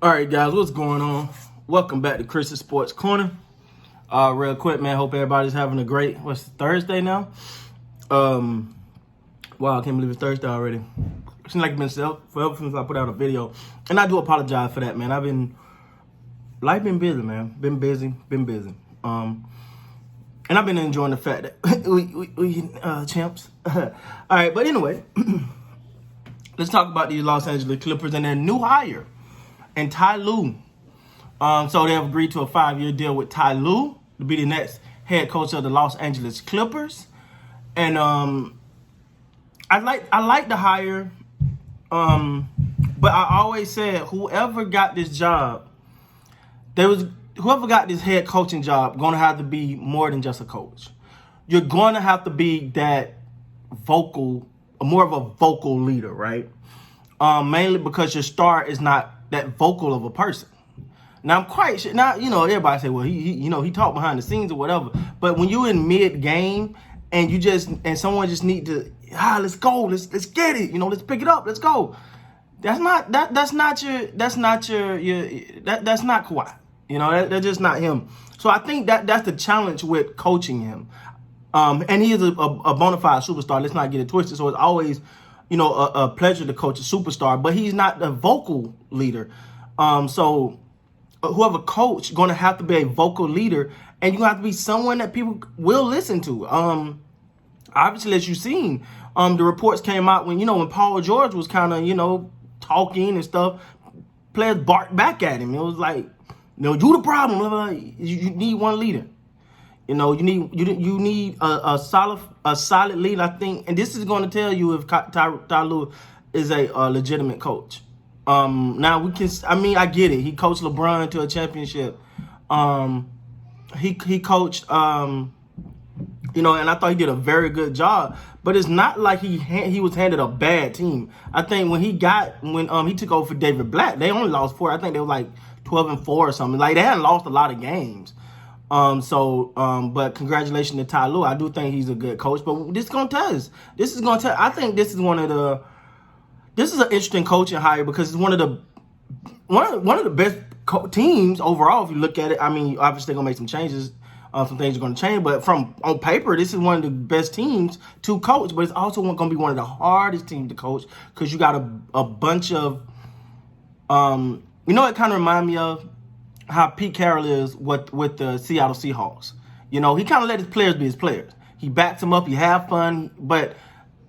All right, guys, what's going on? Welcome back to Chris's Sports Corner. Real quick, man, hope everybody's having a great, what's Thursday now? Wow, I can't believe it's Thursday already. It seems like it's been forever since I put out a video. And I do apologize for that, man. Life been busy, man. Been busy. And I've been enjoying the fact that we champs. All right, but anyway, let's talk about these Los Angeles Clippers and their new hire, and Ty Lue. So they have agreed to a 5-year deal with Ty Lue to be the next head coach of the Los Angeles Clippers. And I like the hire, but I always said whoever got this job, whoever got this head coaching job going to have to be more than just a coach. You're going to have to be that more of a vocal leader, right? Mainly because your star is not that vocal of a person. Now I'm quite sure. Now everybody say, well, he talked behind the scenes or whatever. But when you're in mid game and someone just need to let's go, let's get it, let's pick it up, let's go. That's not Kawhi. That's just not him. So I think that's the challenge with coaching him. And he is a bona fide superstar. Let's not get it twisted. So it's always, a pleasure to coach a superstar, but he's not the vocal leader. So whoever coach going to have to be a vocal leader, and you have to be someone that people will listen to. Obviously, as you've seen, the reports came out when Paul George was kind of, talking and stuff, players barked back at him. It was like, you the problem. You need one leader. You need a solid lead, I think, and this is going to tell you if Ty Lue is a legitimate coach. Now I get it. He coached LeBron to a championship. He coached, and I thought he did a very good job. But it's not like he was handed a bad team. I think when he took over for David Blatt, they only lost 4. I think they were like 12-4 or something. Like they hadn't lost a lot of games. But congratulations to Ty Lue. I do think he's a good coach. But this is gonna tell us. I think this is This is an interesting coaching hire because it's one of the best teams overall. If you look at it, I mean, obviously they're gonna make some changes. Some things are gonna change, but on paper, this is one of the best teams to coach. But it's also gonna be one of the hardest teams to coach because you got a bunch of, it kind of remind me of how Pete Carroll is with the Seattle Seahawks. He kind of let his players be his players. He backs them up. He have fun, but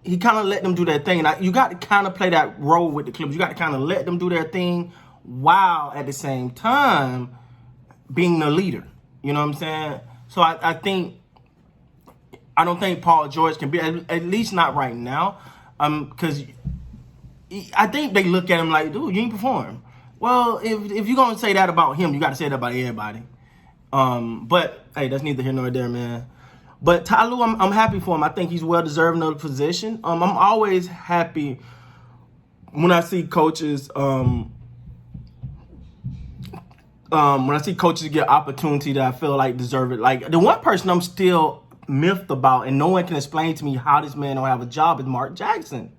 he kind of let them do their thing. And you got to kind of play that role with the Clippers. You got to kind of let them do their thing while at the same time being the leader. You know what I'm saying? So I don't think Paul George can be, at least not right now, because I think they look at him like, dude, you ain't perform. Well, if you're going to say that about him, you got to say that about everybody. But, hey, that's neither here nor there, man. But Ty Lue, I'm happy for him. I think he's well-deserving of the position. I'm always happy when I see coaches get opportunity that I feel like deserve it. Like, the one person I'm still miffed about and no one can explain to me how this man don't have a job is Mark Jackson.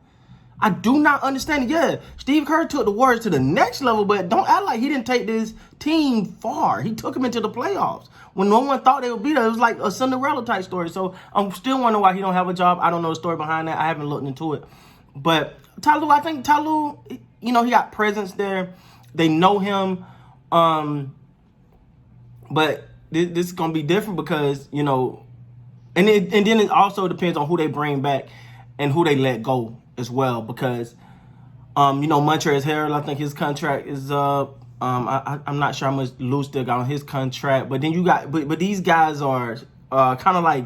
I do not understand it. Yeah, Steve Kerr took the Warriors to the next level, but don't act like he didn't take this team far. He took them into the playoffs when no one thought they would be there. It was like a Cinderella type story. So I'm still wondering why he don't have a job. I don't know the story behind that. I haven't looked into it. But I think Ty Lue, he got presence there. They know him. But this is gonna be different because and then it also depends on who they bring back and who they let go as well, because Montrezl Harrell, I think his contract is up. I'm not sure how much Lue still got on his contract, but then you got but these guys are kind of like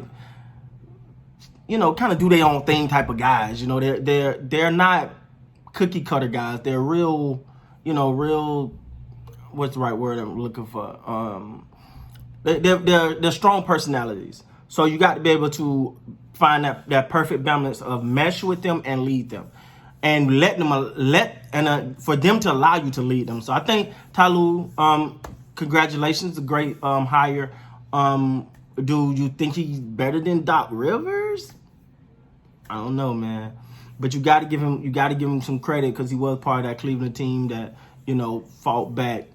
kind of do their own thing type of guys. They're not cookie cutter guys. They're real what's the right word I'm looking for? They're strong personalities. So you got to be able to find that perfect balance of mesh with them and lead them, and for them to allow you to lead them. So I think Ty Lue, congratulations, a great hire. Do you think he's better than Doc Rivers? I don't know, man. But you got to give him some credit because he was part of that Cleveland team that fought back.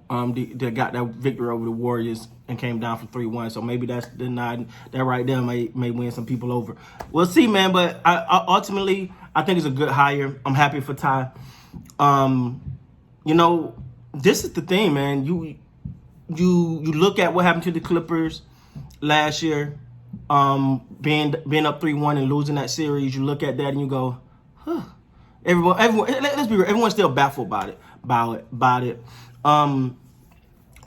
They got that victory over the Warriors and came down from 3-1. So maybe that's the nod that right there may win some people over. We'll see, man. But ultimately, I think it's a good hire. I'm happy for Ty. This is the thing, man. You look at what happened to the Clippers last year, being up 3-1 and losing that series. You look at that and you go, huh. Everyone. Let's be real. Everyone's still baffled about it.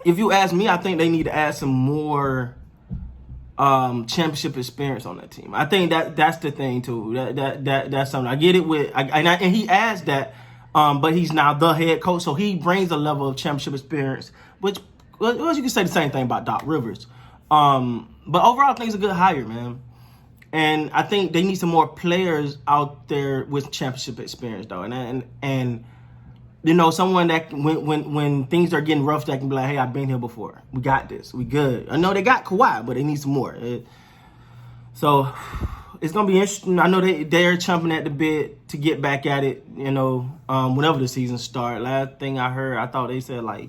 If you ask me, I think they need to add some more championship experience on that team. I think that's the thing too. That's something I get it with. And he adds that, but he's now the head coach, so he brings a level of championship experience. Which, well, you can say the same thing about Doc Rivers. But overall, I think it's a good hire, man. And I think they need some more players out there with championship experience, though. And someone that when things are getting rough, that can be like, hey, I've been here before. We got this. We good. I know they got Kawhi, but they need some more. So it's going to be interesting. I know they're chomping at the bit to get back at it, whenever the season starts. Last thing I heard, I thought they said, like,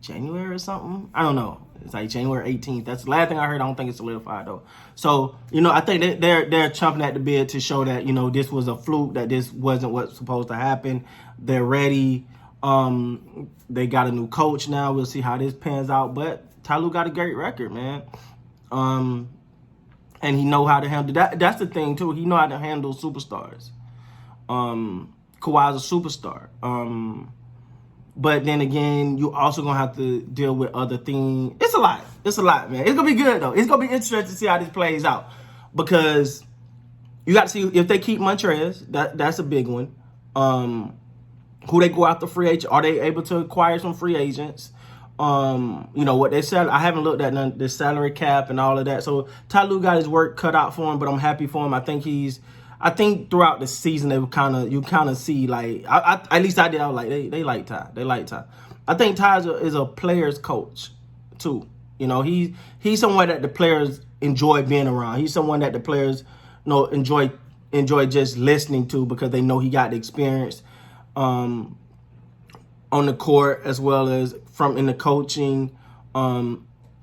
January or something. I don't know. It's like January 18th. That's the last thing I heard. I don't think it's solidified, though. So, I think they're chomping at the bit to show that, this was a fluke, that this wasn't what's supposed to happen. They're ready. They got a new coach now. We'll see how this pans out. But Ty Lue got a great record, man. And he know how to handle that. That's the thing, too. He know how to handle superstars. Kawhi's a superstar. But then again, you also going to have to deal with other things. It's a lot, man. It's going to be good, though. It's going to be interesting to see how this plays out. Because you got to see if they keep Montrez. That's a big one. Who they go after free agent. Are they able to acquire some free agents? What they sell. I haven't looked at the salary cap and all of that. So Ty Lue got his work cut out for him, but I'm happy for him. I think throughout the season you kind of see, like, at least I did. I was like, they like Ty. They like Ty. I think Ty is a player's coach too. He's someone that the players enjoy being around. He's someone that the players enjoy just listening to because they know he got the experience on the court as well as in the coaching.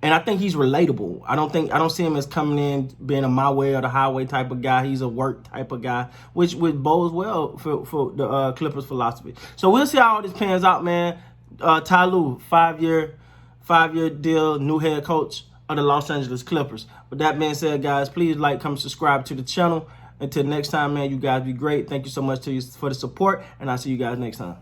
And I think he's relatable. I don't see him as coming in being a my way or the highway type of guy. He's a work type of guy, which bodes well for the Clippers philosophy. So we'll see how all this pans out, man. Ty Lue, 5-year deal, new head coach of the Los Angeles Clippers. With that being said, guys, please like, comment, subscribe to the channel. Until next time, man, you guys be great. Thank you so much for the support, and I'll see you guys next time.